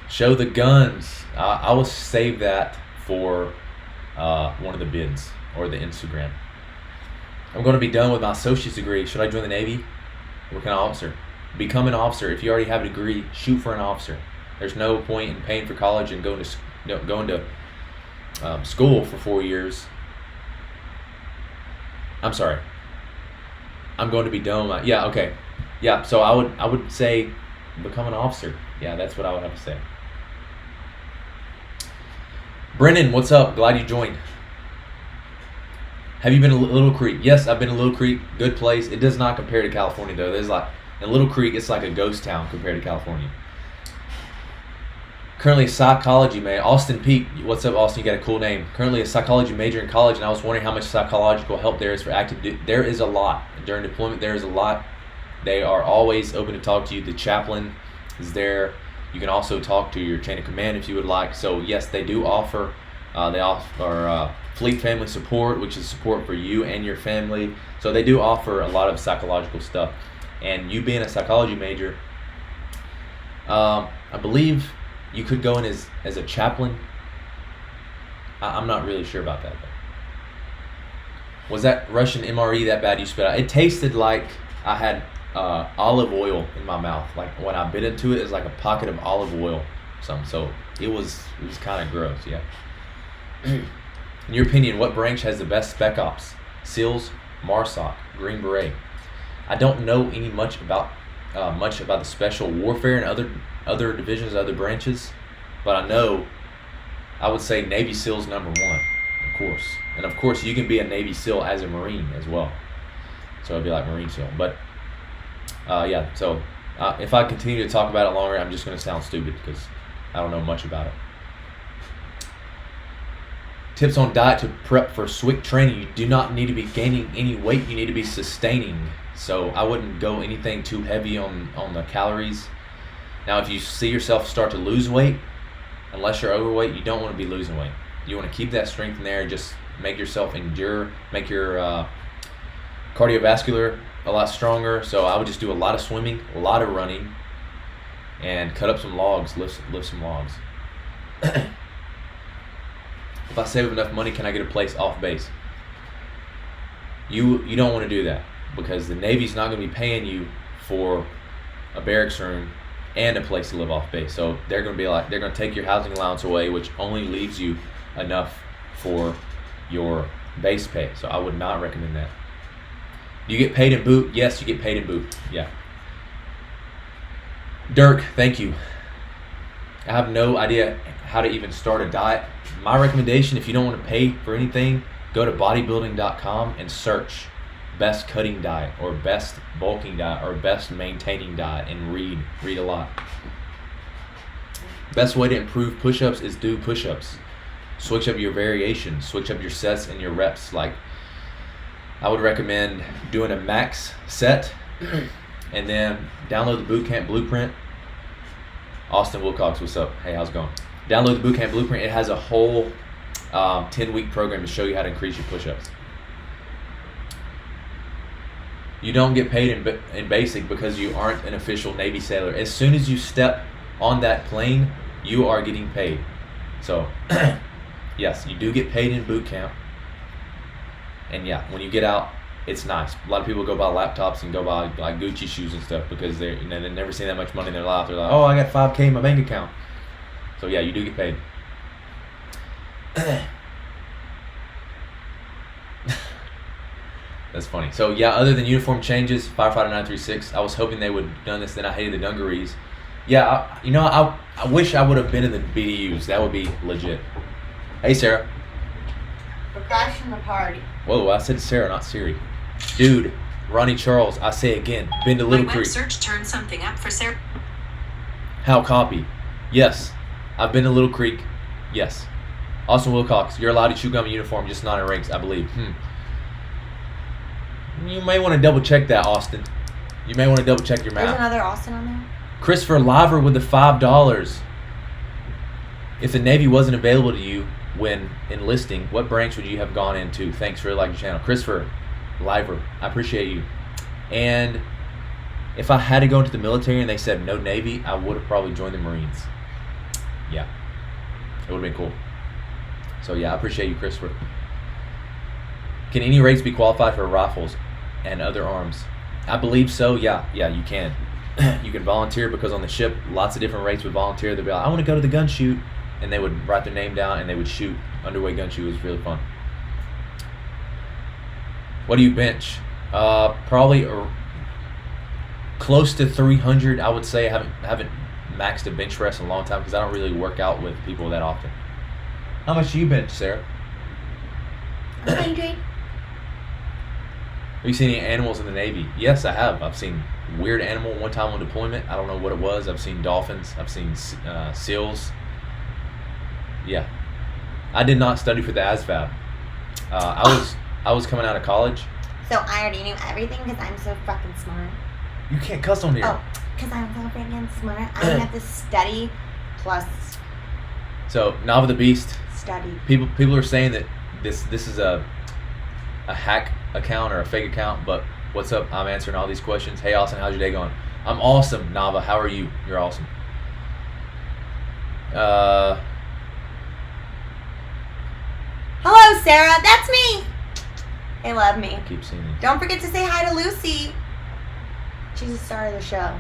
Show the guns. I will save that for one of the bids or the Instagram. I'm going to be done with my associate's degree. Should I join the Navy? What kind of officer? Become an officer. If you already have a degree, shoot for an officer. There's no point in paying for college and going to school for 4 years. I'm sorry. I'm going to be done. Yeah, okay. Yeah, so I would say become an officer. Yeah, that's what I would have to say. Brennan, what's up? Glad you joined. Have you been to Little Creek? Yes, I've been to Little Creek. Good place. It does not compare to California, though. In Little Creek, it's like a ghost town compared to California. Currently a psychology major. Austin Peak. What's up, Austin? You got a cool name. Currently a psychology major in college, and I was wondering how much psychological help there is for active. There is a lot. During deployment, there is a lot. They are always open to talk to you. The chaplain is there. You can also talk to your chain of command if you would like. So, yes, they do offer. They offer Fleet Family Support, which is support for you and your family. So they do offer a lot of psychological stuff. And you being a psychology major, I believe you could go in as a chaplain. I'm not really sure about that, though. Was that Russian MRE that bad you spit out? It tasted like I had olive oil in my mouth. Like when I bit into it, it was like a pocket of olive oil or something. So it was kind of gross, yeah. In your opinion, what branch has the best spec ops? SEALs, MARSOC, Green Beret? I don't know much about the special warfare and other divisions, other branches, but I would say Navy SEALs number 1, of course. And of course, you can be a Navy SEAL as a Marine as well. So it'd be like Marine SEAL. But yeah, so if I continue to talk about it longer, I'm just going to sound stupid because I don't know much about it. Tips on diet to prep for SWIC training. You do not need to be gaining any weight. You need to be sustaining. So I wouldn't go anything too heavy on the calories. Now, if you see yourself start to lose weight, unless you're overweight, you don't want to be losing weight. You want to keep that strength in there. Just make yourself endure. Make your cardiovascular a lot stronger. So I would just do a lot of swimming, a lot of running, and cut up some logs, lift some logs. If I save enough money, can I get a place off base? You don't want to do that because the Navy's not going to be paying you for a barracks room and a place to live off base. So they're going to take your housing allowance away, which only leaves you enough for your base pay. So I would not recommend that. Do you get paid in boot? Yes, you get paid in boot. Yeah. Dirk, thank you. I have no idea how to even start a diet. My recommendation, if you don't want to pay for anything, go to bodybuilding.com and search best cutting diet or best bulking diet or best maintaining diet and read a lot. Best way to improve push-ups is do push-ups. Switch up your variations, switch up your sets and your reps. Like, I would recommend doing a max set and then download the Bootcamp blueprint. Austin Wilcox, what's up? Hey, how's it going? Download the Bootcamp blueprint. It has a whole 10-week program to show you how to increase your push-ups. You don't get paid in basic because you aren't an official Navy sailor. As soon as you step on that plane, you are getting paid. So, yes, you do get paid in boot camp. And yeah, when you get out, it's nice. A lot of people go buy laptops and go buy like Gucci shoes and stuff because they've never seen that much money in their life. They're like, oh, I got $5K in my bank account. So yeah, you do get paid. That's funny. So yeah, other than uniform changes, Firefighter 936, I was hoping they would have done this. Then I hated the dungarees. Yeah, I wish I would have been in the BDUs. That would be legit. Hey, Sarah. We're crashing the party. Whoa, I said Sarah, not Siri. Dude, Ronnie Charles, I say again, been to Little My Creek. web search turned something up for Sarah. How copy? Yes. I've been to Little Creek. Yes. Austin Wilcox, you're allowed to chew gum in uniform, just not in ranks, I believe. You may want to double check that, Austin. You may want to double check your There's math. another Austen on there. Christopher Liver with the $5. If the Navy wasn't available to you when enlisting, what branch would you have gone into? Thanks for liking the channel. Christopher Liver, I appreciate you. And if I had to go into the military and they said no Navy, I would have probably joined the Marines. Yeah, it would have been cool. So yeah, I appreciate you, Christopher. Can any rates be qualified for rifles and other arms? I believe so. Yeah, you can. You can volunteer because on the ship, lots of different rates would volunteer. They'd be like, I want to go to the gun shoot. And they would write their name down and they would shoot. Underway gun shoot. It was really fun. What do you bench? Probably close to 300. I would say I haven't maxed a bench press in a long time because I don't really work out with people that often. How much do you bench, Sarah? 100. Have you seen any animals in the Navy? Yes, I have. I've seen weird animal one time on deployment. I don't know what it was. I've seen dolphins. I've seen seals. Yeah. I did not study for the ASVAB. I was coming out of college. So I already knew everything because I'm so fucking smart. You can't cuss on here. Oh, because I'm so freaking smart. I have to study plus So, Nava the Beast. study. People are saying that this is a hack account or a fake account, but what's up? I'm answering all these questions. Hey, Austin, how's your day going? I'm awesome, Nava. How are you? You're awesome. Hello, Sarah. That's me. They love me. I keep seeing you. Don't forget to say hi to Lucy. She's the star of the show.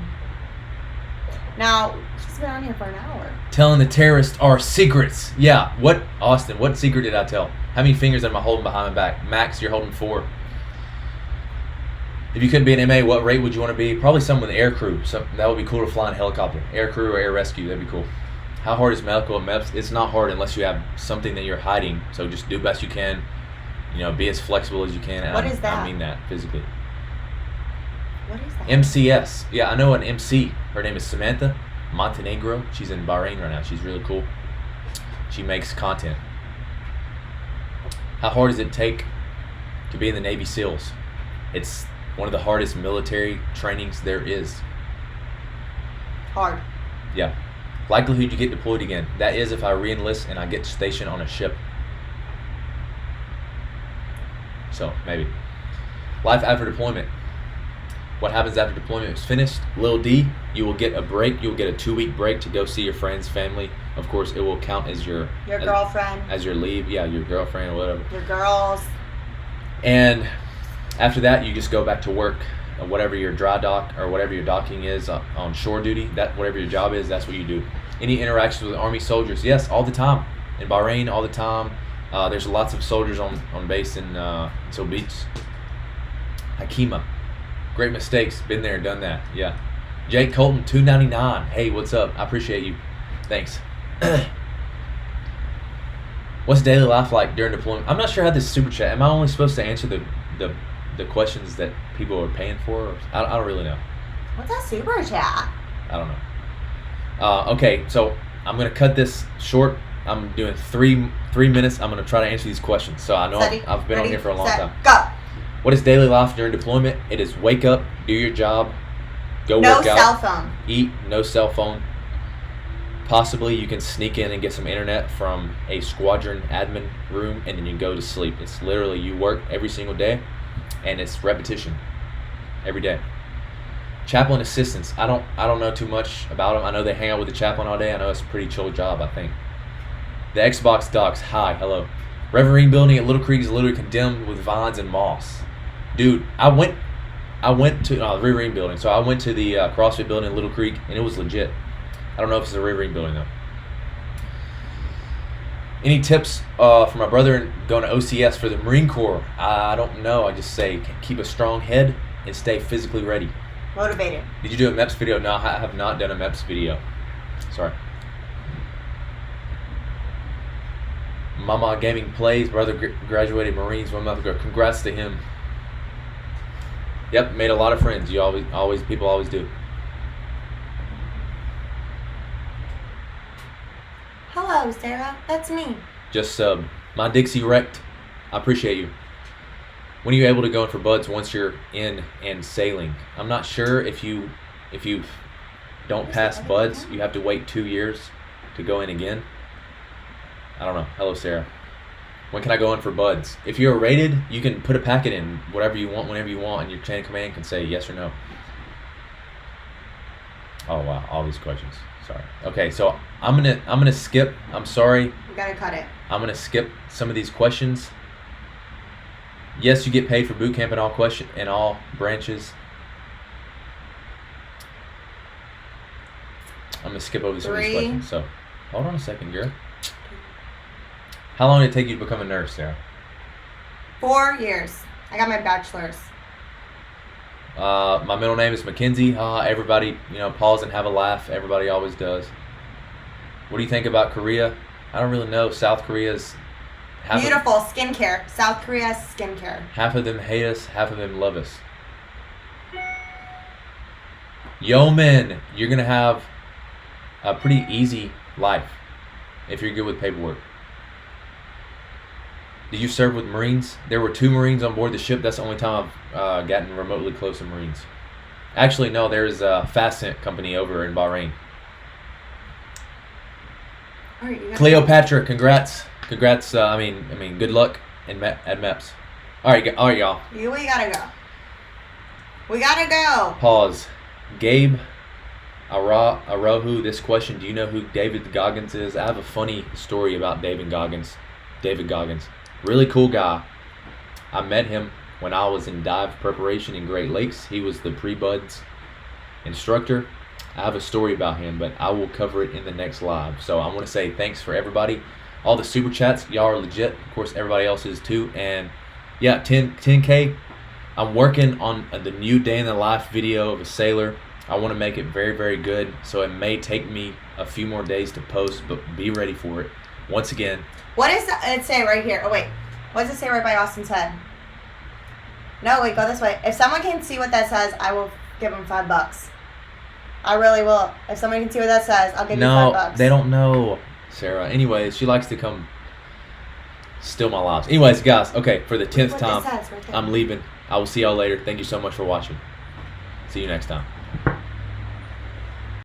Now, she's been on here for an hour. Telling the terrorists our secrets. Yeah. What, Austin? What secret did I tell? How many fingers am I holding behind my back? Max, you're holding 4. If you couldn't be an MA, what rate would you want to be? Probably someone with air crew. So that would be cool to fly in a helicopter. Air crew or air rescue. That'd be cool. How hard is medical and MEPs? It's not hard unless you have something that you're hiding. So just do best you can. Be as flexible as you can. And What is that? I mean that physically. What is that? MCS. Yeah, I know an MC. Her name is Samantha Montenegro. She's in Bahrain right now. She's really cool. She makes content. How hard does it take to be in the Navy SEALs? It's one of the hardest military trainings there is. Hard. Yeah. Likelihood you get deployed again. That is if I re-enlist and I get stationed on a ship. So, maybe. Life after deployment. What happens after deployment is finished? Lil D, you will get a break. You'll get a 2-week break to go see your friends, family. Of course, it will count as your girlfriend. as your leave. Yeah, your girlfriend or whatever. Your girls. And after that, you just go back to work. Whatever your dry dock or whatever your docking is on shore duty, that whatever your job is, that's what you do. Any interactions with Army soldiers? Yes, all the time. In Bahrain, all the time. There's lots of soldiers on base in Seal Beach. Hakima. Great mistakes. Been there, done that. Yeah. Jake Colton, $2.99. Hey, what's up? I appreciate you. Thanks. What's daily life like during deployment? I'm not sure how this super chat. Am I only supposed to answer the questions that people are paying for? Or, I don't really know. What's that super chat? I don't know. Okay, so I'm gonna cut this short. I'm doing three minutes. I'm gonna try to answer these questions. So I know I've been on here for a long time. Go. What is daily life during deployment? It is wake up, do your job, go No work out, cell phone. eat, no cell phone. Possibly you can sneak in and get some internet from a squadron admin room, and then you go to sleep. It's literally you work every single day, and it's repetition every day. Chaplain assistants. I don't know too much about them. I know they hang out with the chaplain all day. I know it's a pretty chill job, I think. The Xbox docs. Hi, hello. Reverend building at Little Creek is literally condemned with vines and moss. Dude, I went to the Reverend building. So I went to the CrossFit building in Little Creek, and it was legit. I don't know if it's a Reverend building though. Any tips for my brother going to OCS for the Marine Corps? I don't know. I just say keep a strong head and stay physically ready. Motivated. Did you do a MEPs video? No, I have not done a MEPs video. Sorry. Mama Gaming plays. Brother graduated Marines 1 month ago. Congrats to him. Yep, made a lot of friends. People always do. Hello, Sarah. That's me. Just my Dixie wrecked. I appreciate you. When are you able to go in for buds once you're in and sailing? I'm not sure if you don't pass buds, you have to wait 2 years to go in again. I don't know. Hello, Sarah. When can I go in for buds? If you're rated, you can put a packet in whatever you want, whenever you want, and your chain of command can say yes or no. Oh wow, all these questions. Sorry. Okay, so I'm gonna skip. I'm sorry. We gotta cut it. I'm gonna skip some of these questions. Yes, you get paid for boot camp in all branches. I'm gonna skip over some of these questions. So, hold on a second, girl. How long did it take you to become a nurse, Sarah? 4 years. I got my bachelor's. My middle name is Mackenzie. Everybody, pause and have a laugh. Everybody always does. What do you think about Korea? I don't really know. South Korea's beautiful skincare. South Korea's skincare. Half of them hate us, half of them love us. Yeoman, you're gonna have a pretty easy life if you're good with paperwork. Did you serve with Marines? There were 2 Marines on board the ship. That's the only time I've gotten remotely close to Marines. Actually, no, there's a Fastcent company over in Bahrain. All right, Cleopatra, congrats. Congrats, I mean, good luck at MEPs. All right, y'all. We gotta go. We gotta go. Pause. Gabe Arohu, this question, do you know who David Goggins is? I have a funny story about David Goggins. Really cool guy. I met him when I was in dive preparation in Great Lakes. He was the pre-buds instructor. I have a story about him, but I will cover it in the next live. So I want to say thanks for everybody. All the super chats, y'all are legit. Of course, everybody else is too. And yeah, 10K. I'm working on the new day in the life video of a sailor. I want to make it very, very good. So it may take me a few more days to post, but be ready for it. Once again. What does it say right here? Oh, wait. What does it say right by Austen's head? No, wait, go this way. If someone can see what that says, I will give them $5. I really will. If someone can see what that says, I'll give you $5. No, they don't know, Sarah. Anyways, she likes to come steal my lives. Anyways, guys, okay, for the 10th time, I'm leaving. I will see y'all later. Thank you so much for watching. See you next time.